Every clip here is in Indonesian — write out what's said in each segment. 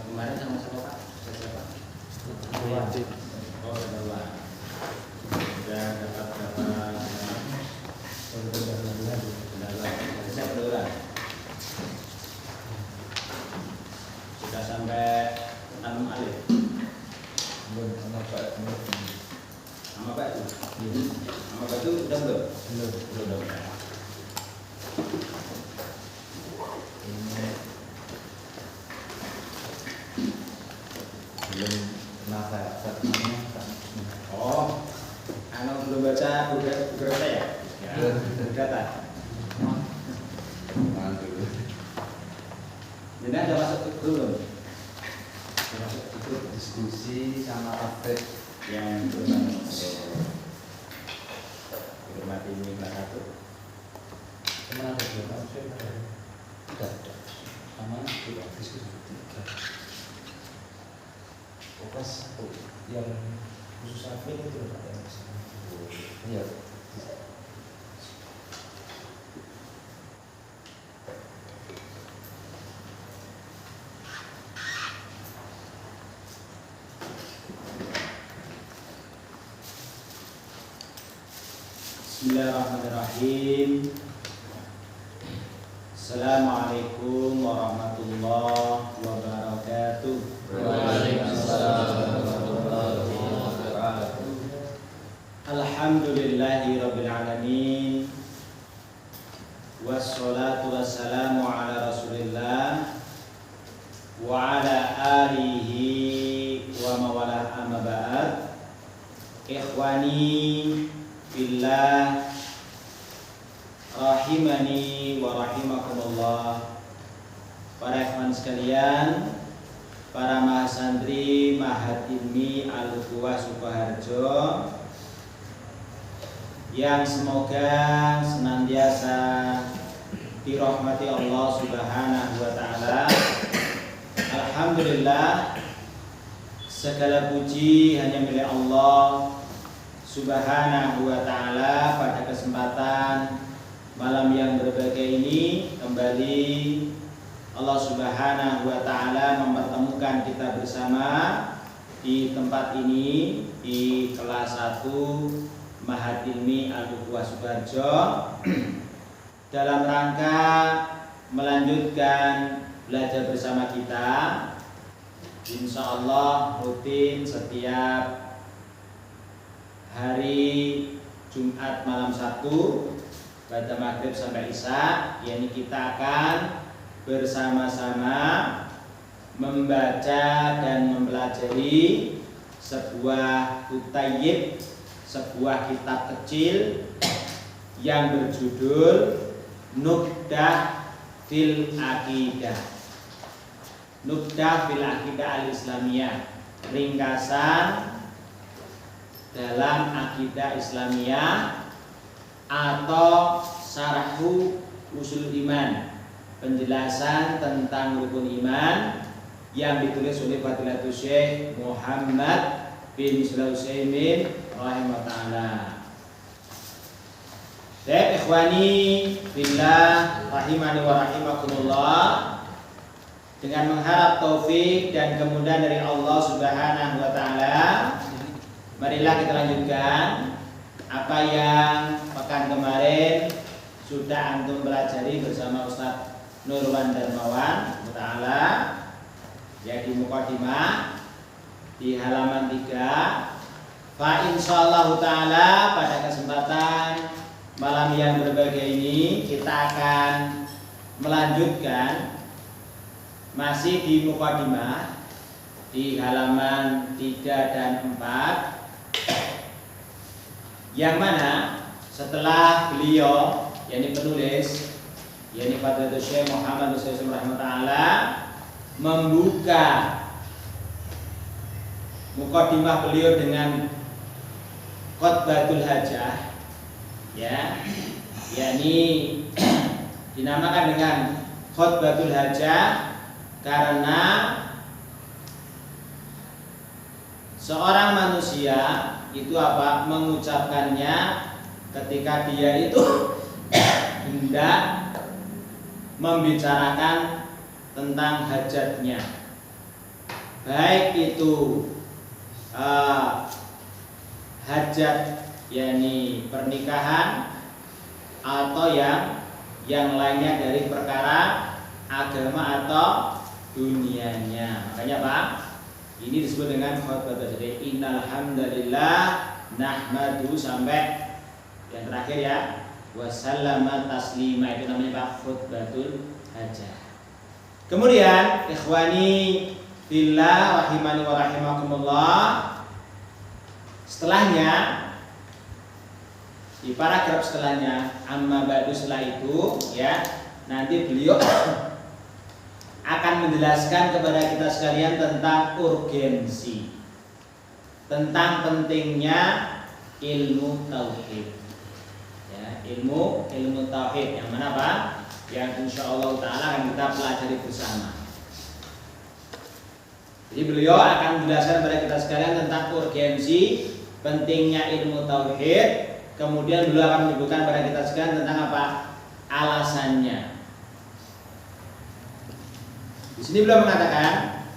kemarin sama siapa Pak? Siapa? Wajib. Oh, kedua. Sudah dapat berapa? Saya kedua. Sudah sampai 6 alif. Belum sama Pak. Sama Pak itu? Sama Pak itu udah belum? Belum. Ini belum nafas. Oh, belum baca beberapa ya? Data. Mantul. Jadi ada masuk ke belum? Ada masuk ke grup Diskusi sama update yang belum hormati ini kelas 1. kemana ada belum? Tidak. Sama juga diskusi 3. Fokus 1 yang khusus admin itu Pak yang iya. Bismillahirrahmanirrahim. Assalamualaikum warahmatullahi wabarakatuh. Waalaikumsalam warahmatullahi wabarakatuh. Alhamdulillahi rabbil alamin. Wassalatu wassalamu ala rasulillah wa ala alihi wa mawalah amma ba'd. Ikhwani billah rahimani wa rahimakumullah. Para ikhwan sekalian, para mahasantri Ma'had Ilmi Al-Ukhuwah Sukoharjo yang semoga senantiasa dirahmati Allah Subhanahu wa taala. Alhamdulillah, segala puji hanya milik Allah Subhanahu wa taala. Pada kesempatan malam yang berbahagia ini kembali Allah Subhanahu wa taala mempertemukan kita bersama di tempat ini di kelas 1 Ma'had Ilmi Al-Ukhuwah Sukoharjo dalam rangka melanjutkan belajar bersama kita. Insya Allah rutin setiap hari Jumat malam Sabtu pada maghrib sampai isya, yakni kita akan bersama-sama membaca dan mempelajari sebuah kutayib, sebuah kitab kecil yang berjudul Nuqdah fil Aqidah. Nuqdah fil Aqidah Al-Islamiyah, ringkasan dalam akidah Islamiyah atau Syarhu Usul Iman, penjelasan tentang rukun iman yang ditulis oleh Fadilatul Syekh Muhammad bin Shalih Al-Utsaimin rahimahullah. Baik ikhwani billah rahimani wa rahimakumullah, dengan mengharap taufik dan kemudahan dari Allah Subhanahu wa taala, marilah kita lanjutkan apa yang pekan kemarin sudah antum pelajari bersama Ustaz Nurwan Darmawan Ta'ala, ya, di Muqaddimah di halaman 3. Fa insyaallah ta'ala pada kesempatan malam yang berbahagia ini kita akan melanjutkan masih di Muqaddimah di halaman 3 dan 4, yang mana setelah beliau, yakni penulis, yakni Fadilatul Syekh Muhammad bin Shalih rahimahullah, membuka muqaddimah beliau dengan khutbatul hajah, ya, yakni dinamakan dengan khutbatul hajah karena seorang manusia itu apa? Mengucapkannya ketika dia itu hendak membicarakan tentang hajatnya. baik itu hajat yakni pernikahan atau yang lainnya dari perkara agama atau dunianya. Makanya Pak, ini disebut dengan khutbah. Jadi innal hamdalillah nahmadu sampai yang terakhir ya, wasallama taslima, itu namanya Pak khutbatul hajah. Kemudian ikhwani fillah rahimani wa rahimakumullah, setelahnya di paragraf setelahnya amma ba'du, setelah itu ya nanti beliau akan menjelaskan kepada kita sekalian tentang urgensi, tentang pentingnya ilmu tauhid. Ya, ilmu tauhid yang mana Pak? Yang insyaallah taala akan kita pelajari bersama. Jadi beliau akan menjelaskan kepada kita sekalian tentang urgensi pentingnya ilmu tauhid. Kemudian beliau akan menyebutkan kepada kita sekalian tentang apa? Alasannya. Di sini beliau mengatakan,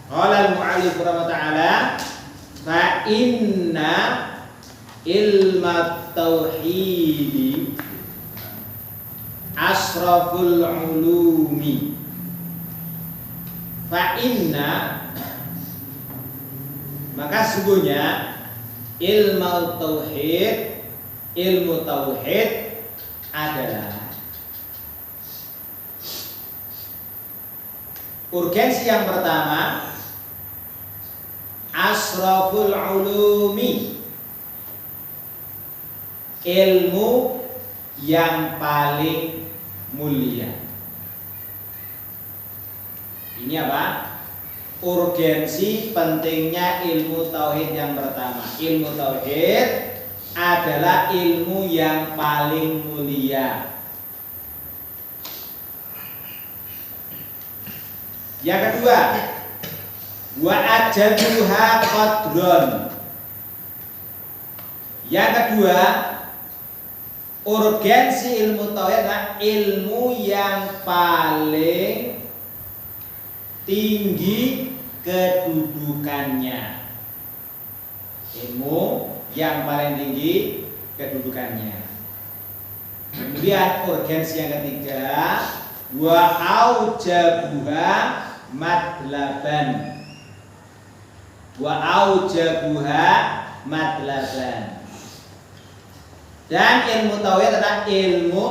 qala al-mu'allif rahimahullah, fa inna ilma tauhid asraful ulumi. Fa inna, maka sesungguhnya ilmu tauhid adalah urgensi yang pertama, asraful ulumi, ilmu yang paling mulia. Ini apa? Urgensi pentingnya ilmu tauhid yang pertama. Ilmu tauhid adalah ilmu yang paling mulia. Yang kedua, wa ajaluha qadron. Yang kedua, urgensi ilmu tauhid adalah ilmu yang paling tinggi kedudukannya. Ilmu yang paling tinggi kedudukannya. Kemudian urgensi yang ketiga, wa aujabuha matlaban. Wa aujabuha matlaban. Dan ilmu tauhid adalah ilmu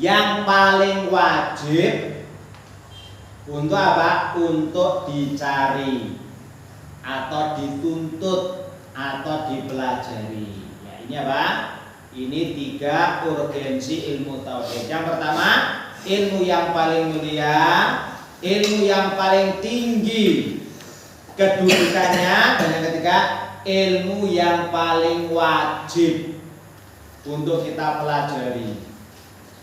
yang paling wajib untuk apa? Untuk dicari atau dituntut atau dipelajari. Ya, ini apa? Ini 3 urgensi ilmu tauhid. Yang pertama, ilmu yang paling mulia, ilmu yang paling tinggi kedudukannya, dan yang ketiga, ilmu yang paling wajib untuk kita pelajari.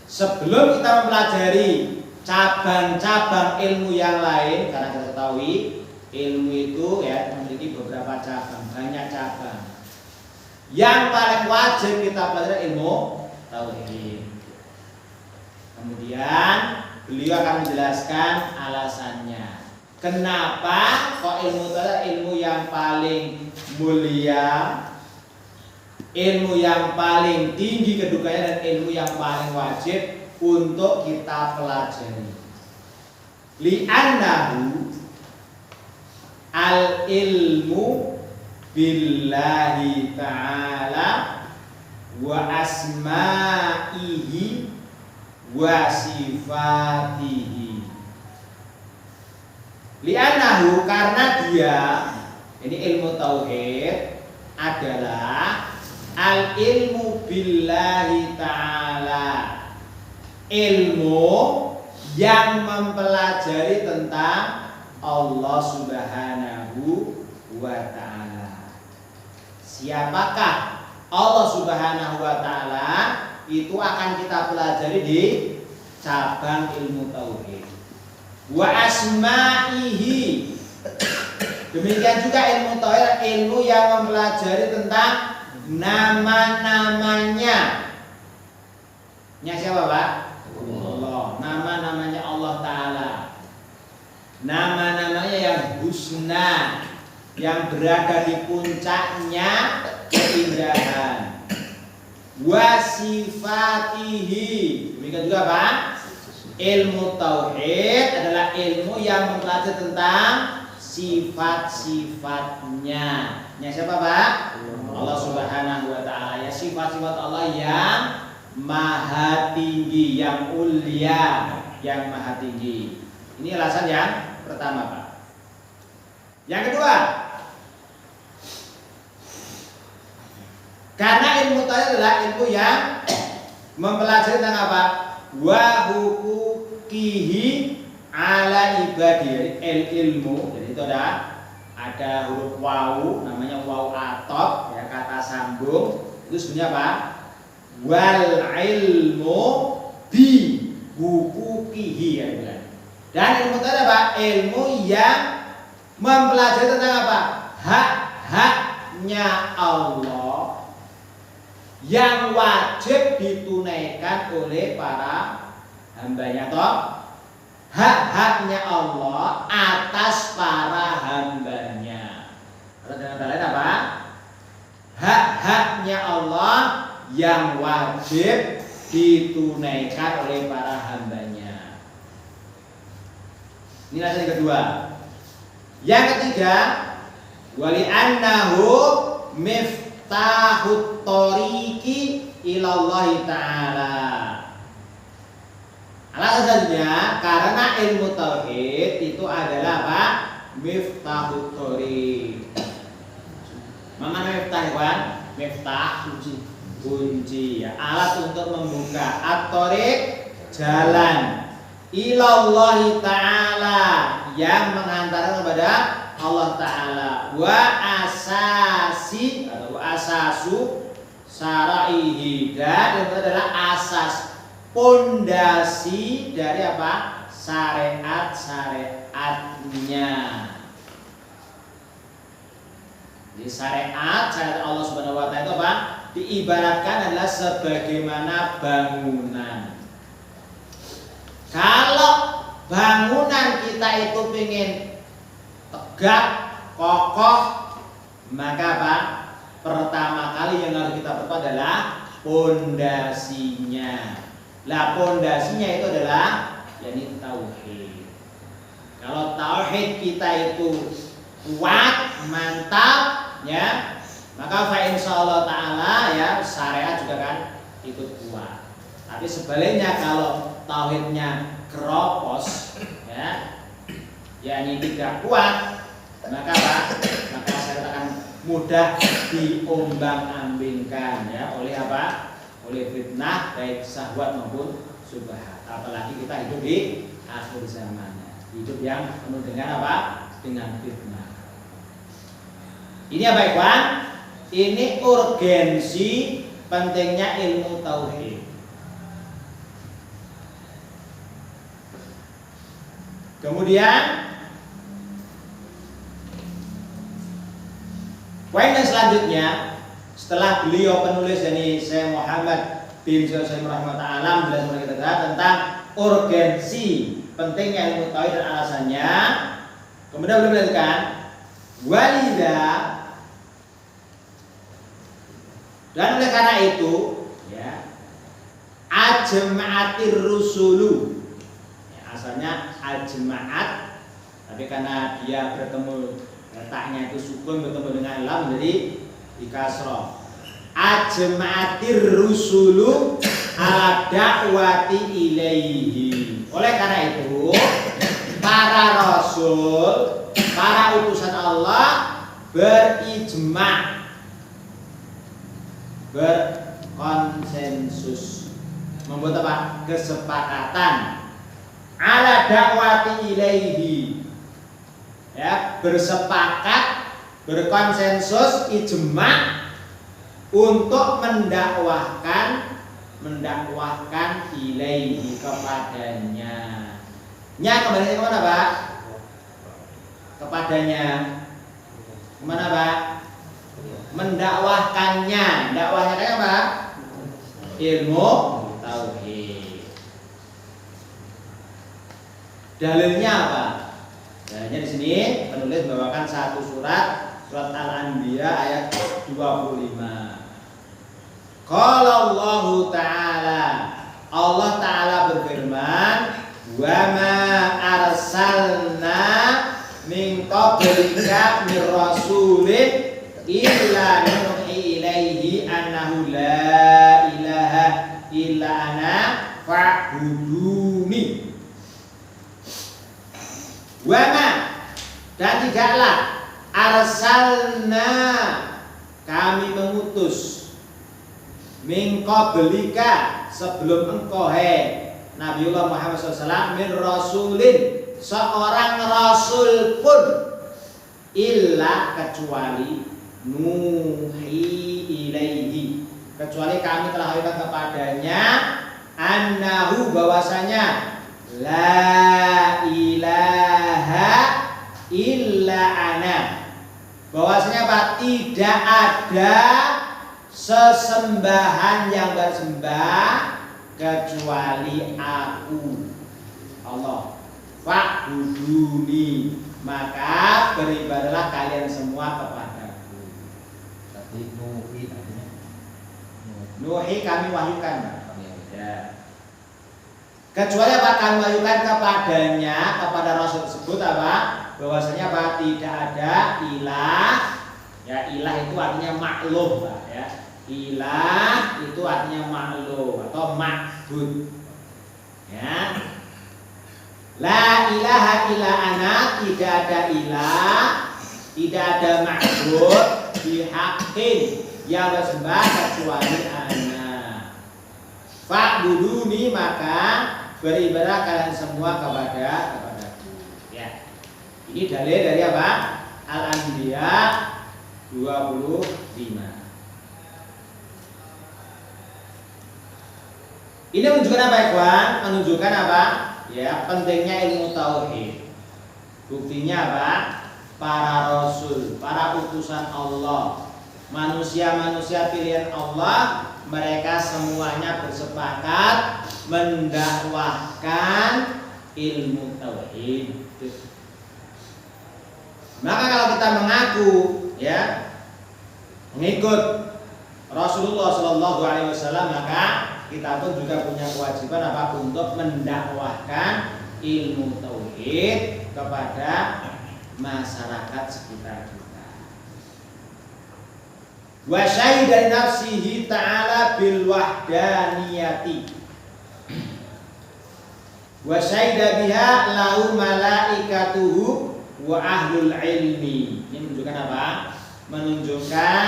Sebelum kita mempelajari cabang-cabang ilmu yang lain, karena kita ketahui ilmu itu ya memiliki beberapa cabang, banyak cabang. Yang paling wajib kita pelajari ilmu tauhid. Kemudian beliau akan menjelaskan alasannya. Kenapa kok ilmu tauhid ilmu yang paling mulia, ilmu yang paling tinggi kedudukannya, dan ilmu yang paling wajib untuk kita pelajari. Li'annahu al-ilmu billahi ta'ala wa asma'ihi wa sifatihi. Li'annahu, karena dia, ini ilmu tauhid adalah al-ilmu billahi ta'ala, ilmu yang mempelajari tentang Allah Subhanahu wa ta'ala. Siapakah Allah Subhanahu wa ta'ala? Itu akan kita pelajari di cabang ilmu tauhid. Wa asma'ihi, demikian juga ilmu tauhid, ilmu yang mempelajari tentang nama-namanya. Siapa Pak? Allah. Nama-namanya Allah Ta'ala. Nama-namanya yang yang husna, yang berada di puncaknya keindahan. Wa sifatihi, demikian juga apa? Ilmu tauhid adalah ilmu yang mempelajari tentang sifat-sifatnya. Nya siapa Pak? Allah Subhanahu wa taala. Ya, sifat-sifat Allah yang maha tinggi, yang ulia, yang maha tinggi. Ini alasan yang pertama Pak. Yang kedua, karena ilmu tauhid adalah ilmu yang mempelajari tentang apa? Wa hukukihi ala ibadi. Ilmu, jadi itu ada huruf wawu, namanya wawu atop, ya, kata sambung. Itu sebenarnya apa? Wal ilmu bi hukukihi, ya, bukan? Dan ilmu tauhid apa? Ilmu yang mempelajari tentang apa? Hak-haknya Allah yang wajib ditunaikan oleh para hambanya, toh hak-haknya Allah atas para hambanya. Kalau dengan kata lain apa? Hak-haknya Allah yang wajib ditunaikan oleh para hambanya. Ini alasan yang kedua. Yang ketiga, wali annahu miftahut thoriqi ilallahi ta'ala. Alasan selanjutnya, karena ilmu tauhid itu adalah apa? Miftahut thoriq. Mana miftah, Iwan? Miftah kunci, ya, alat untuk membuka. At-thoriq jalan. Ilallahi ta'ala, yang mengantarkan kepada Allah Ta'ala. Wa asasi atau asasu syara'ihi, dan itu adalah asas, pondasi dari apa? Syariat-syariatnya. Jadi syariat Allah Subhanahu wa taala itu apa? Diibaratkan adalah sebagaimana bangunan. Kalau bangunan kita itu pengen tegak, kokoh, maka apa? Pertama kali yang harus kita perkuat adalah pondasinya. Lah pondasinya itu adalah yakni tauhid. Kalau tauhid kita itu kuat, mantap, ya, maka fa insyaallah taala, ya, syariat juga kan ikut kuat. Tapi sebaliknya kalau tauhidnya keropos, ya, yakni tidak kuat, maka apa? Maka syariat akan mudah diombang-ambingkan, ya, oleh apa? Oleh fitnah baik syahwat maupun syubhat. Apalagi kita hidup di akhir zaman, hidup yang penuh dengan apa? Dengan fitnah. Ini apa, Ikhwan? Ini urgensi pentingnya ilmu tauhid. Kemudian poin yang selanjutnya, setelah beliau penulis dari Syekh Muhammad bin Sulaiman rahimahullah menjelaskan kita tentang urgensi pentingnya ilmu tauhid dan alasannya, kemudian beliau melanjutkan walida, dan oleh karena itu, ya, ajma'atir rusulu, ya, asalnya ajma'at, tapi karena dia bertemu, letaknya itu sukun bertemu dengan lam, jadi di kasroh. Ajma'atir rusulu ala da'wati ilaihi. Oleh karena itu, para rasul, para utusan Allah berijma', berkonsensus, membuat apa? Kesepakatan ala da'wati ilaihi, ya, bersepakat, berkonsensus, ijma' untuk mendakwahkan ilaihi, kepadanya. Nya kembali kemana, Pak? Kepadanya. Kemana, Pak? Mendakwahkannya. Dakwahnya kayak apa? Ilmu tauhid. Dalilnya apa? Dalilnya Makanya di sini penulis membawakan satu surat Al-Anbiya ayat 25. Qala Allah Ta'ala, Allah Ta'ala berfirman, wa ma arsalna min qablika min rasulin illa nuhi ilaihi annahu la ilaha illa ana fa'buduni. Wa ma, dan tidaklah arsalna, kami mengutus, min qablika, sebelum engkau Nabiullah Muhammad SAW, min rasulin, seorang rasul pun, illa, kecuali nuhi ilaihi, kecuali kami telah wahyukan kepadanya, annahu, bahwasanya, la ilaha illa ana, bahwasanya apa? Tidak ada sesembahan yang bersembah kecuali aku, Allah. Fa'buduni, maka beribadahlah kalian semua kepadaku. Tapi nuhi artinya Nuhi, kami wahyukan, ya. Kecuali apa? Kami wahyukan kepadanya, kepada Rasul tersebut apa? Bahwasanya apa? Tidak ada ilah. Ya, ilah itu artinya maklum, Pak, ya. Ilah itu artinya maklum atau ma'bud. Ya. La ilaha illa ana, tidak ada ilah, tidak ada ma'bud bihaqqin yang bersembah kecuali ana. Fa'buduni, maka beribadah kalian semua kepadaku. Ya. Ini dalil dari apa? Al-Anbiya 25. Ini menunjukkan apa, ikhwan? Menunjukkan apa? Ya, pentingnya ilmu tauhid. Buktinya apa? Para rasul, para utusan Allah, manusia-manusia pilihan Allah, mereka semuanya bersepakat mendakwahkan ilmu tauhid. Maka kalau kita mengaku, ya, mengikut Rasulullah Shallallahu Alaihi Wasallam, maka kita pun juga punya kewajiban apa? Untuk mendakwahkan ilmu tauhid kepada masyarakat sekitar kita. Wa syahida nafsihi ta'ala bil wahdaniyati wa syahida biha lahu malaikatuhu wa ahlul ilmi. Ini menunjukkan apa? Menunjukkan,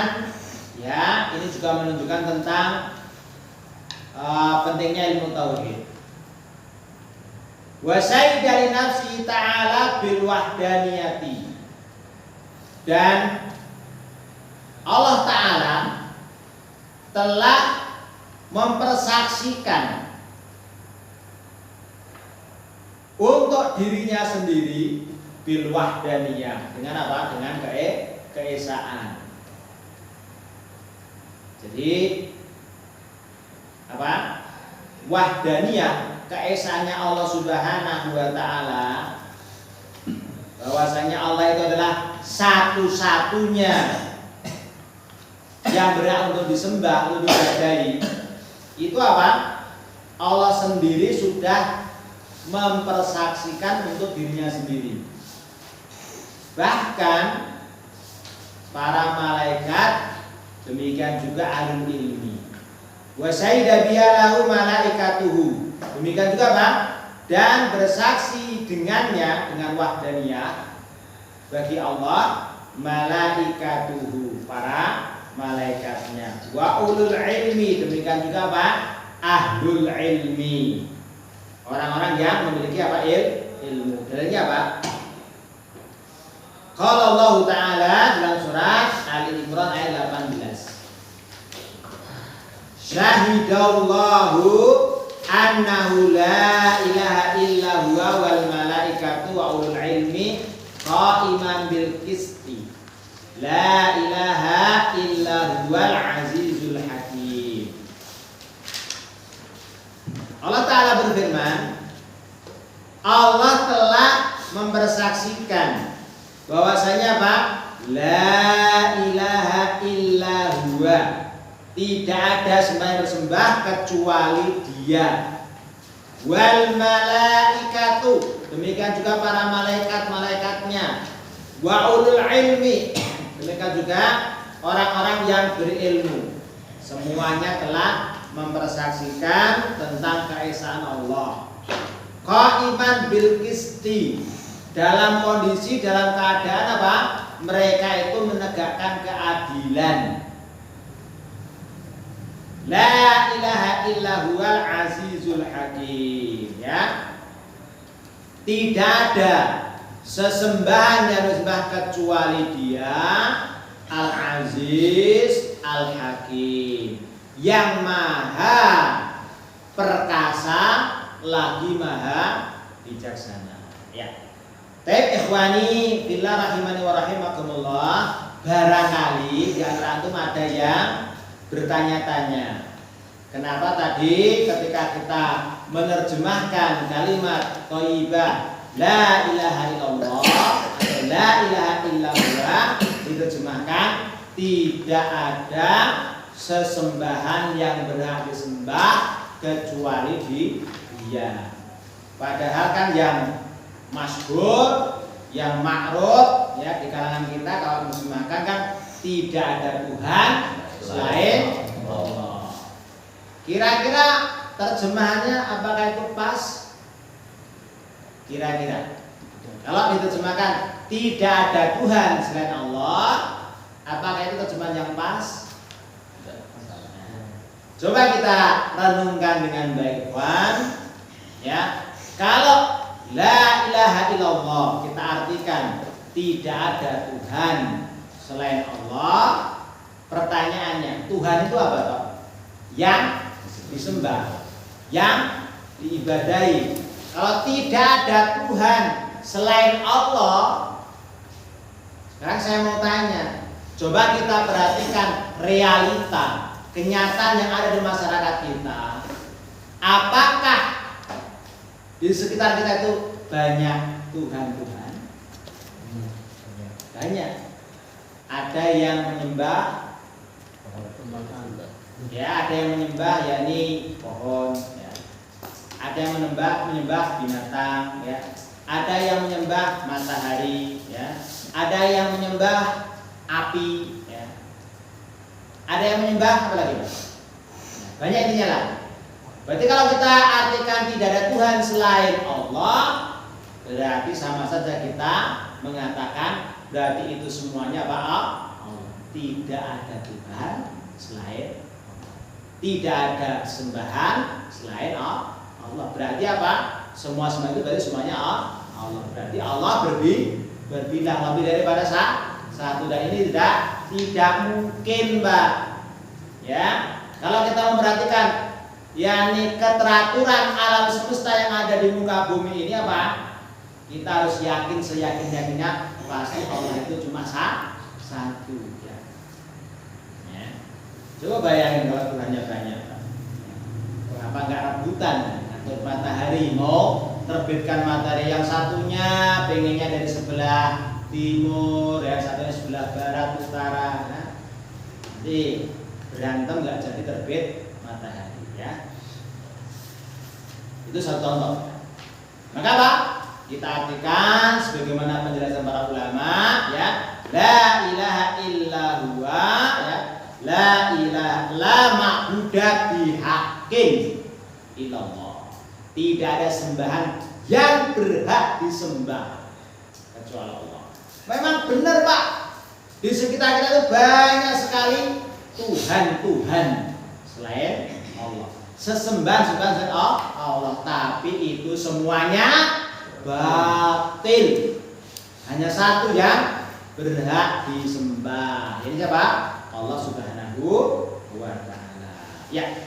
ya, ini juga menunjukkan tentang pentingnya ilmu tauhid. Wa syahida li nafsihi ta'ala bil wahdaniyati, dan Allah Ta'ala telah mempersaksikan untuk dirinya sendiri bil wahdaniyah, dengan apa? Dengan keesaan. Jadi apa? Wahdaniyah, keesaannya Allah Subhanahu wa Ta'ala, bahwasanya Allah itu adalah satu-satunya yang berhak untuk disembah, untuk diibadahi. Itu apa? Allah sendiri sudah mempersaksikan untuk dirinya sendiri. Bahkan para malaikat, demikian juga ahlul ilmi. Wa syahida biha lahu malaikatuhu, demikian juga Pak, dan bersaksi dengannya, dengan wahdaniyah bagi Allah, malaikatuhu, para malaikatnya. Wa ulul ilmi, demikian juga Pak, ahlul ilmi, orang-orang yang memiliki apa? Ilmu. Dalilnya apa? Qala Allah Ta'ala dalam surat Ali Imran ayat 18. Syahidallahu annahu la ilaha illa huwa wal malaikatu wa ulul ilmi qa'iman bil qisti la ilaha illa huwal azizul hakim. Allah Ta'ala berfirman, Allah telah mempersaksikan bahwasanya apa? La ilaha illa huwa. Tidak ada sembahyang bersembah kecuali Dia. Wal malaikatu, demikian juga para malaikat-malaikatnya. Wa ulul ilmi, demikian juga orang-orang yang berilmu. Semuanya telah mempersaksikan tentang keesaan Allah. Qaiman bil qisti, dalam kondisi dalam keadaan apa? Mereka itu menegakkan keadilan. La ilaha illa huwal azizul hakim, ya. Tidak ada sesembahan yang disembah kecuali Dia, Al-Aziz Al-Hakim, yang maha perkasa lagi maha bijaksana. Ya. Baik ikhwani fillah rahimani wa rahimakumullah, barangkali di antara antum ada yang bertanya-tanya, kenapa tadi ketika kita menerjemahkan kalimat thayyibah la ilaha illallah atau la ilaha illallah diterjemahkan tidak ada sesembahan yang berhak disembah kecuali Dia. Padahal kan yang masyhur, yang ma'ruf ya di kalangan kita kalau menerjemahkan kan tidak ada Tuhan selain Allah. Kira-kira terjemahannya apakah itu pas? Kira-kira kalau diterjemahkan tidak ada Tuhan selain Allah, apakah itu terjemahan yang pas? Coba kita renungkan dengan baik, Wan. Ya, kalau la ilaha illallah kita artikan tidak ada Tuhan selain Allah. Pertanyaannya, Tuhan itu apa toh? Yang disembah, yang diibadahi. Kalau tidak ada Tuhan selain Allah, sekarang saya mau tanya, coba kita perhatikan realita, kenyataan yang ada di masyarakat kita. Apakah di sekitar kita itu banyak Tuhan-Tuhan? Banyak. Ada yang menyembah, ya, ada yang menyembah yakni pohon, ya. Ada yang menyembah binatang, ya. Ada yang menyembah matahari, ya. Ada yang menyembah api, ya. Ada yang menyembah apa lagi, Pak? Banyak intinya lah. Berarti kalau kita artikan tidak ada Tuhan selain Allah, berarti sama saja kita mengatakan berarti itu semuanya apa? Tidak ada Tuhan selain Allah. Tidak ada sembahan selain Allah. Berarti apa? Semua itu berarti semuanya Allah. Berarti Allah berbintang lebih daripada satu, dan ini tidak mungkin, Mbak. Ya, kalau kita memperhatikan yakni keteraturan alam semesta yang ada di muka bumi ini apa? Kita harus yakin seyakin-yakinnya pasti Allah itu cuma satu, ya. Ya. Coba bayangin kalau Tuhannya banyak, apa nggak rebutan? Atau matahari mau terbitkan matahari, yang satunya pengennya dari sebelah timur, yang satunya sebelah barat utara, nah, jadi berantem nggak jadi terbit matahari, ya. Itu satu contoh. Maka apa? Kita artikan sebagaimana penjelasan para ulama, ya. La ilaha illa huwa, ya. La ilaha la ma'budu bihaqqin illallah. Tidak ada sembahan yang berhak disembah kecuali Allah. Memang benar, Pak. Di sekitar kita itu banyak sekali Tuhan selain Allah. Sesembahan selain Allah, tapi itu semuanya batil. Hanya satu yang berhak disembah. Ini siapa? Allah Subhanahu wa ta'ala. Ya.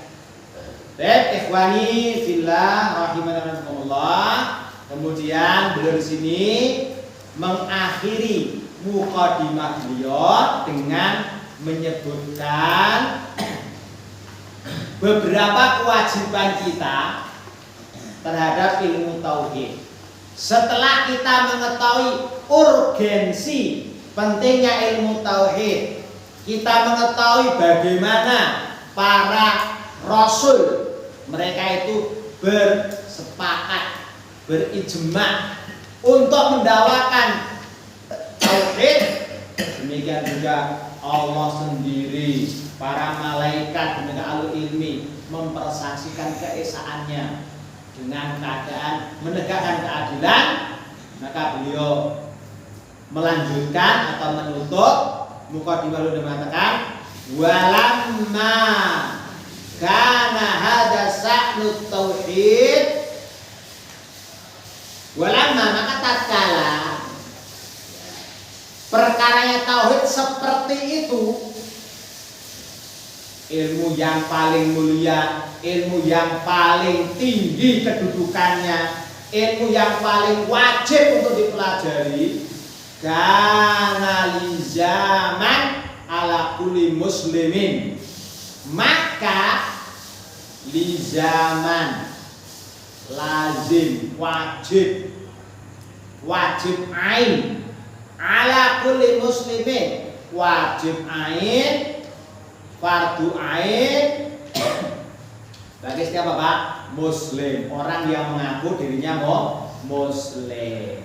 Baik, ikhwani fillah rahimanallah. Kemudian beliau di sini mengakhiri mukadimah beliau dengan menyebutkan beberapa kewajiban kita terhadap ilmu tauhid. Setelah kita mengetahui urgensi pentingnya ilmu tauhid, kita mengetahui bagaimana para rasul mereka itu bersepakat, berijma untuk mendakwakan tauhid. Demikian juga Allah sendiri, para malaikat, demikian ahli ilmi mempersaksikan keesaannya dengan keadaan menegakkan keadilan. Maka beliau melanjutkan atau menutup mukadimah dengan mengatakan walamma kana hadza sa'nut tauhid, walamma maka tatkala perkaranya tauhid seperti itu, ilmu yang paling mulia, ilmu yang paling tinggi kedudukannya, ilmu yang paling wajib untuk dipelajari, kana li zaman ala kulli muslimin, maka li zaman lazim, wajib ain ala kulli muslimin, wajib ain, fardu ain bagi setiap apa? Muslim, orang yang mengaku dirinya muslim,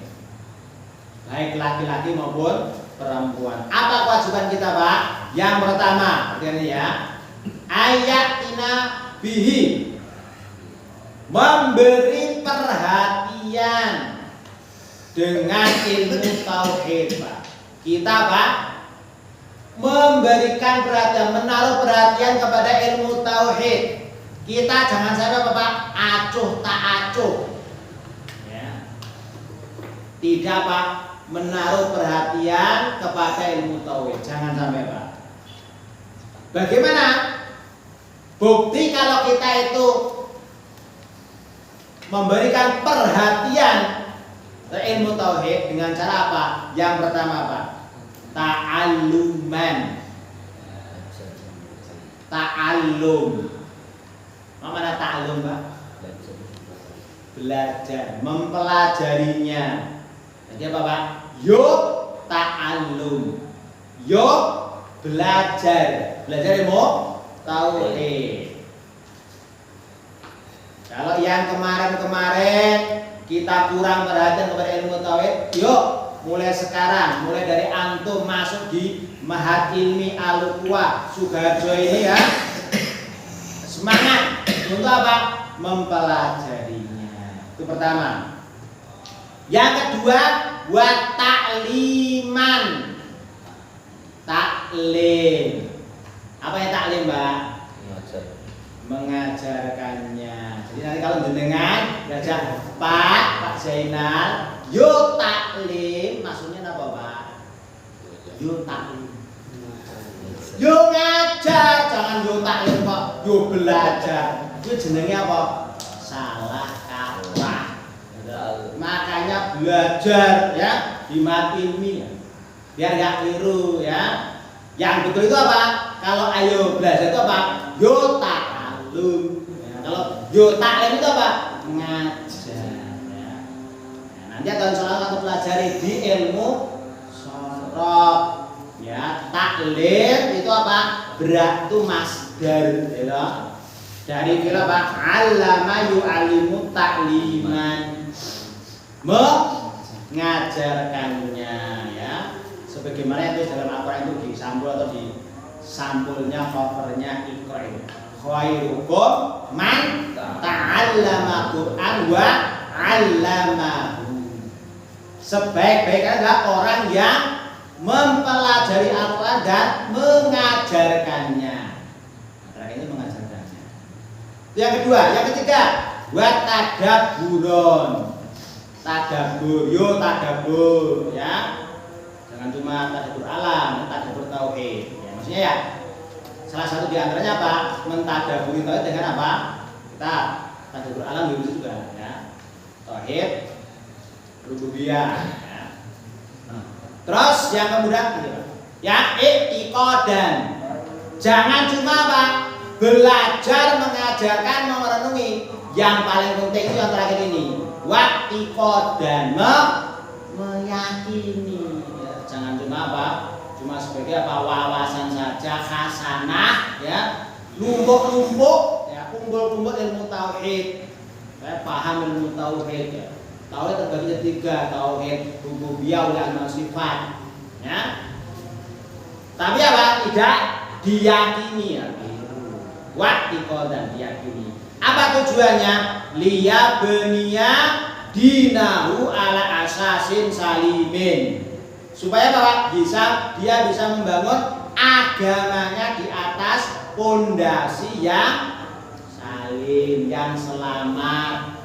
baik laki-laki maupun perempuan. Apa kewajiban kita, Pak? Yang pertama, ini ya, ayatina bihi, memberi perhatian dengan ilmu tauhid, Pak. Kita, Pak, memberikan perhatian, menaruh perhatian kepada ilmu tauhid. Kita jangan sampai Pak acuh tak acuh, ya. Tidak, Pak, menaruh perhatian kepada ilmu tauhid, jangan sampai, Pak. Bagaimana bukti kalau kita itu memberikan perhatian ke ilmu tauhid? Dengan cara apa? Yang pertama, Pak, ta'alluman. Ta'allum. Mana ta'allum, Pak? Belajar, mempelajarinya. Jadi apa, Pak? Yuk ta'allum, yuk belajar. Belajar ilmu tauhid. Kalau yang kemarin-kemarin kita kurang perhatian kepada ilmu tauhid, yuk mulai sekarang, mulai dari antum masuk di Mahat Ilmi Al-Quwa Sukoharjo ini ya, semangat untuk apa? Mempelajarinya. Itu pertama. Yang kedua, wa ta'liman. Taklim. Apa yang taklim, Mbak? Mengajarkannya. Jadi nanti kalau jenengan diajak Pak Zainal, yo taklim, maksudnya apa, Pak? Yo taklim. Yo ngajar, jangan yo taklim kok, yo belajar. Itu jenenge apa? Salah kaprah. Makanya belajar ya di Mahat Ilmi ya. Biar enggak keliru ya. Yang betul itu apa? Kalau ayo belajar itu apa? Yo ta'allum. Ya, kalau yo taklim itu apa? Ngajar ya. Nah, nanti akan soal kita pelajari di ilmu sorof ya. Taklim itu apa? Berat itu masdar ya. Dari fi'il apa? Allama yu'allimu ta'liman, mengajarkannya ya. Sebagaimana itu dalam Al-Quran itu di sampul atau di sampulnya covernya Iqra itu. Khairukum man ta'allama Qur'an wa 'allamahu. Sebaik-baiknya adalah orang yang mempelajari Al-Quran dan mengajarkannya. Terakhir ini mengajarkannya. Yang kedua, yang ketiga, wa tadabburon. Tadabbur, yo tadabbur ya. Jangan cuma tadabbur alam, tadabbur tauhid. Ya, maksudnya ya salah satu di antaranya apa? Mentadabburi tauhid dengan apa? Kita tadabbur alam juga ya. Tauhid, rububiyah ya. Terus yang kemudian ya i'tiqadan. Jangan cuma apa? Belajar, mengajarkan, merenungi. Yang paling penting itu yang terakhir ini, wa'tiqadan meyakini. Ya, jangan cuma apa? Cuma sebagai apa? Wawasan saja, khasanah ya. Numpuk-numpuk ya, kumpul-kumpul ilmu tauhid. Saya paham ilmu tauhid ya. Tauhid terbagi jadi 3, tauhid rububiyah wal asma sifat. Ya. Tapi apa? Tidak diyakini ya. Wa'tiqadan diyakini. Apa tujuannya? Liya beniya dinahu ala asasin salimin. Supaya bahwa dia bisa membangun agamanya di atas pondasi yang salim, yang selamat.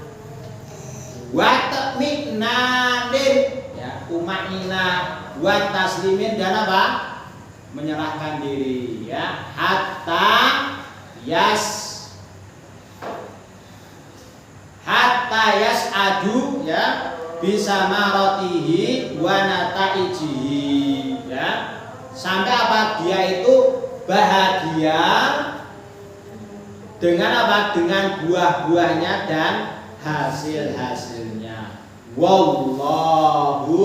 Wa tatminanin ya, tumanina, wa taslimin dan apa? Menyerahkan diri ya, hatta yas'adu ya bisa marotihi wa nataijihi ya, sampai apa? Dia itu bahagia dengan apa? Dengan buah-buahnya dan hasil-hasilnya. Wallahu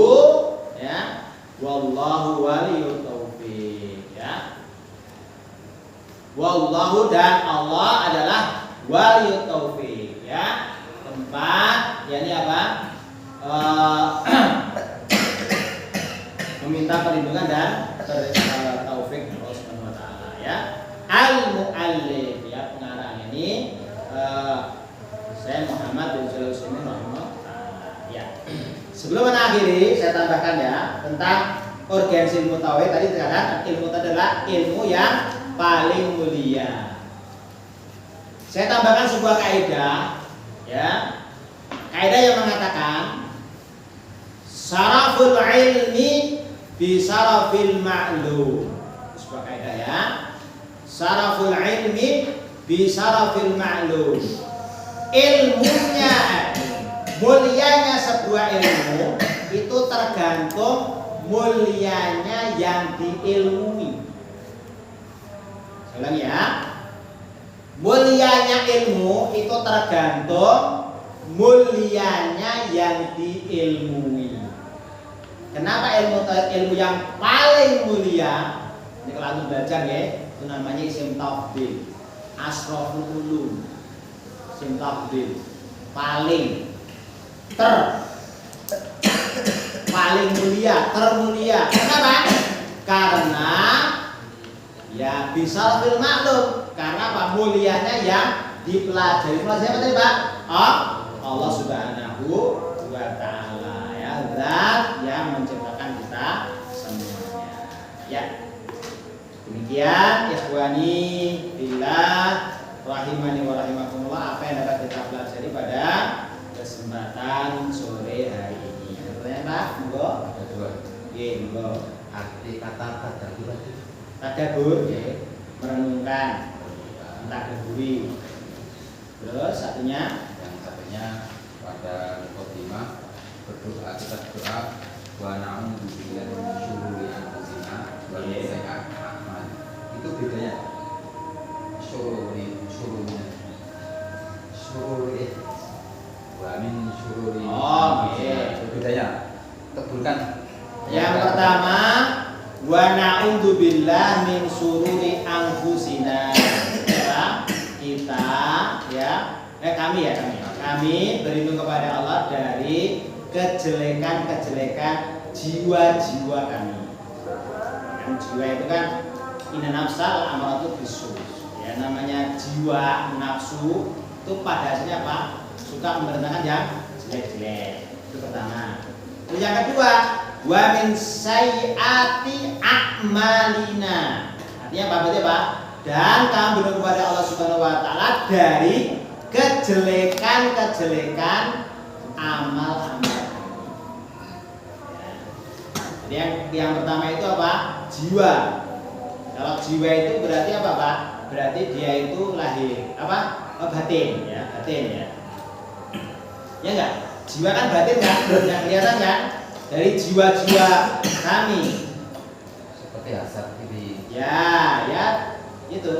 ya, wallahu waliyut taufiq ya. Wallahu dan Allah adalah waliyut taufiq ya. Tempat yakni apa? Meminta perlindungan dan taufik Allah Subhanahu wa taala ya. Al-muallif ya, pengarang ini saya Muhammad bin Shalih Al-Utsaimin rahimahullah ya. Sebelum mengakhiri saya tambahkan ya tentang urgensi ilmu tauhid. Tadi dikatakan ilmu itu adalah ilmu yang paling mulia. Saya tambahkan sebuah kaidah ya. Kaidah yang mengatakan saraful ilmi bi sarafil ma'lum. Sebuah kaidah ya. Saraful ilmi bi sarafil ma'lum. Ilmunya, mulianya sebuah ilmu itu tergantung mulianya yang diilmui. Saya ulang ya. Mulianya ilmu itu tergantung mulianya yang diilmui. Kenapa ilmu yang paling mulia? Ini kalau anda belajar ya, itu namanya isim tafdhil, asroful ulum. Isim tafdhil paling paling mulia, termulia. Kenapa? Karena ya bisa fil maklum. Karena apa? Mulianya yang dipelajari. Pelajari apa tadi Pak? Allah Subhanahu wa taala ya, zat yang menciptakan kita semuanya. Ya. Demikian ikhwani billah rahimani wa rahimakumullah, apa yang dapat kita pelajari pada kesempatan sore hari ini. Ada pertanyaan Pak? Monggo. Ada 2. Nggih, monggo. Arti kata tadabbur itu. Tadabbur nggih, merenungkan, mentadabburi. Terus satunya pada mukadimah berdoa, kita berdoa wa na'udzu billahi min syururi anfusina wa min sayyi'ati a'malina. Itu bedanya syururi wa min syururi. Itu bedanya. Teburkan. Yang pertama wa na'udzu billahi min syururi anfusina. Kita ya, kami berlindung kepada Allah dari kejelekan-kejelekan jiwa-jiwa kami. Kan jiwa itu kan inna nafsal amaratu bisu. Ya, namanya jiwa nafsu itu pada hasilnya apa? Suka memerintahkan yang jelek-jelek. Itu pertama. Terus yang kedua, wa min sayyiati a'malina. Artinya apa? Berarti apa? Dan kami berlindung kepada Allah Subhanahu wa taala dari kejelekan-kejelekan amal-amal. Jadi yang pertama itu apa? Jiwa. Kalau jiwa itu berarti apa Pak? Berarti dia itu lahir apa? Batin ya, batin ya. Ya enggak? Jiwa kan batin kan? Tidak kelihatan kan? Dari jiwa-jiwa kami. Seperti asap ini. Ya, itu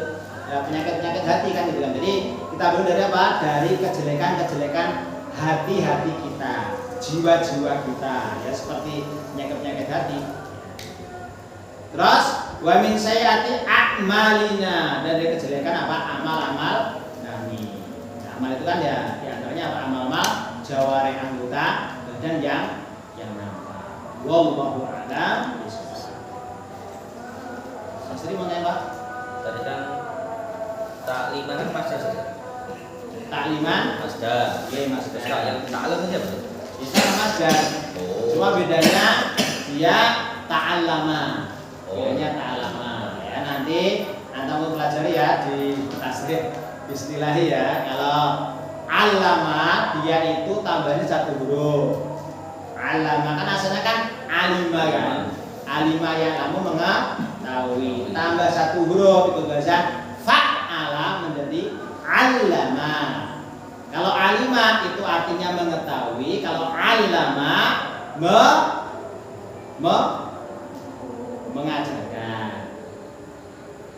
ya, penyakit hati kan gitu kan. Jadi kita belum dari apa? Dari kejelekan-kejelekan hati-hati kita, jiwa-jiwa kita, ya seperti penyakit-penyakit hati. Terus wa min sayyiati a'malina, dan dari kejelekan apa? Amal-amal kami. Nah, amal itu kan ya diantaranya apa? Amal-amal jawari anggota badan yang nampak. Wallahu a'lam bishawab. Mas Tri mau nanya Pak? Tadi kan takliman kan masdar saja. Takliman Masdar. Oke, masdar. Terus yang ta'alam saja betul. Bisa masdar. Oh. Cuma bedanya dia ta'allama. Oh. Bedanya ta'allama. Ya, nanti Anda mau pelajari ya di tasrif bismillahi ya. Kalau allama dia itu tambahnya satu huruf. Allama kan asalnya kan alima kan. Alima yang kamu mengetahui. Tambah satu huruf itu bahasa fa'ala menjadi allama. Kalau alima itu artinya mengetahui, kalau allama mengajarkan.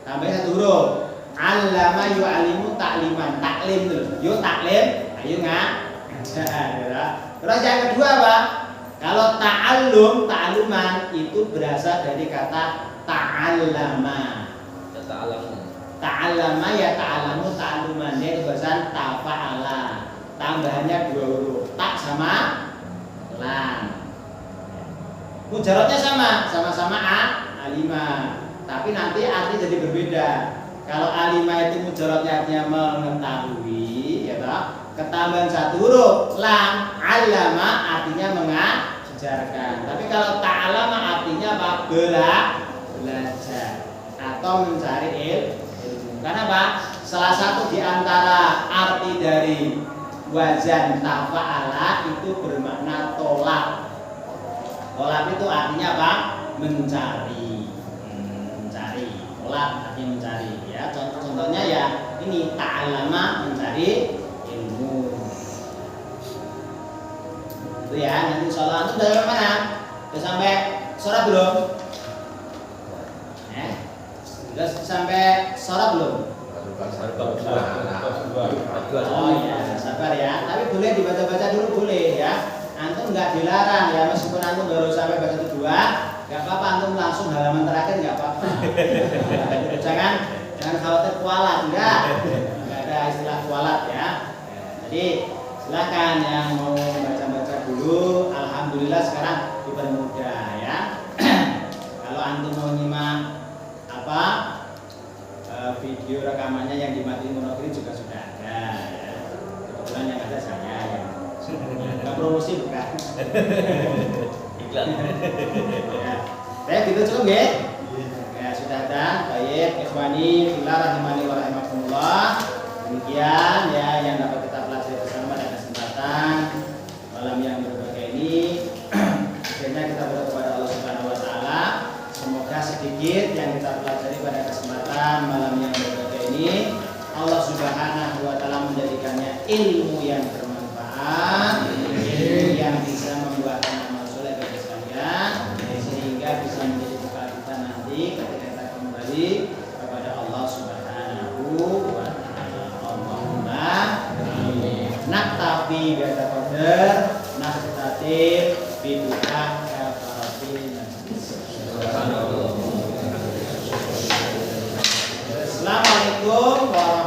Tambah satu huruf. Allama yu'alimu takliman. Taklim dulu. Yuk taklim, ayo ngajar. Terus yang kedua apa? Kalau ta'alluman itu berasal dari kata ta'allama. Ya ta'alamu. Ta'allama ya ta'alamu ta'alluman, itu bahasa tafa'ala. Tambahannya dua huruf, tak sama lam. Mujarotnya sama-sama alima. Tapi nanti arti jadi berbeda. Kalau alima itu mujarotnya artinya mengetahui, ya toh. Ketambahan satu huruf lam, alama artinya mengajarkan. Tapi kalau ta'alama artinya apa? Belajar atau mencari ilmu. Karena apa? Salah satu di antara arti dari wazan tafa'ala itu bermakna tolak. Tolak itu artinya apa? Mencari. Mencari. Tolak artinya mencari. Ya, contohnya ya ini ta'alama mencari ilmu. Itu ya, nanti insyaallah itu dari mana? Sudah sampai sholat belum? Sudah sampai sholat belum? Oh iya, sabar ya. Tapi boleh dibaca-baca dulu boleh ya. Antum nggak dilarang ya, meskipun antum baru sampai baca kedua, nggak apa-apa, antum langsung halaman terakhir nggak apa-apa. Jangan khawatir kualat, nggak ada istilah kualat ya. Jadi silakan yang mau baca-baca dulu. Alhamdulillah sekarang dipermudah ya. Kalau antum mau nyimak apa video rekamannya yang di Mati Monogri juga sudah ada ya. Kebetulan yang ada saya yang nggak promosi bukan. Iklan. Ya. Saya gitu cukup ya. Ya sudah ada. Baik, ikhwani fillah rahimani wa rahimakumullah. Demikian ya yang dapat kita pelajari bersama pada kesempatan malam yang berbahagia ini. Akhirnya kita berdoa kepada Allah Subhanahu wa taala, semoga sedikit yang kita pelajari pada kesempatan malam yang berbahagia ini Allah Subhanahu wa taala menjadikannya ilmu yang bermanfaat, ilmu yang bisa membuahkan amal soleh bagi sekalian, sehingga bisa menjadi bekal kita nanti ketika kita kembali kepada Allah Subhanahu wa taala. Allahumma amin. Naktafi bi hadzal qadar, naktatif bi du'a kafaratin. Assalamualaikum warahmatullahi wabarakatuh.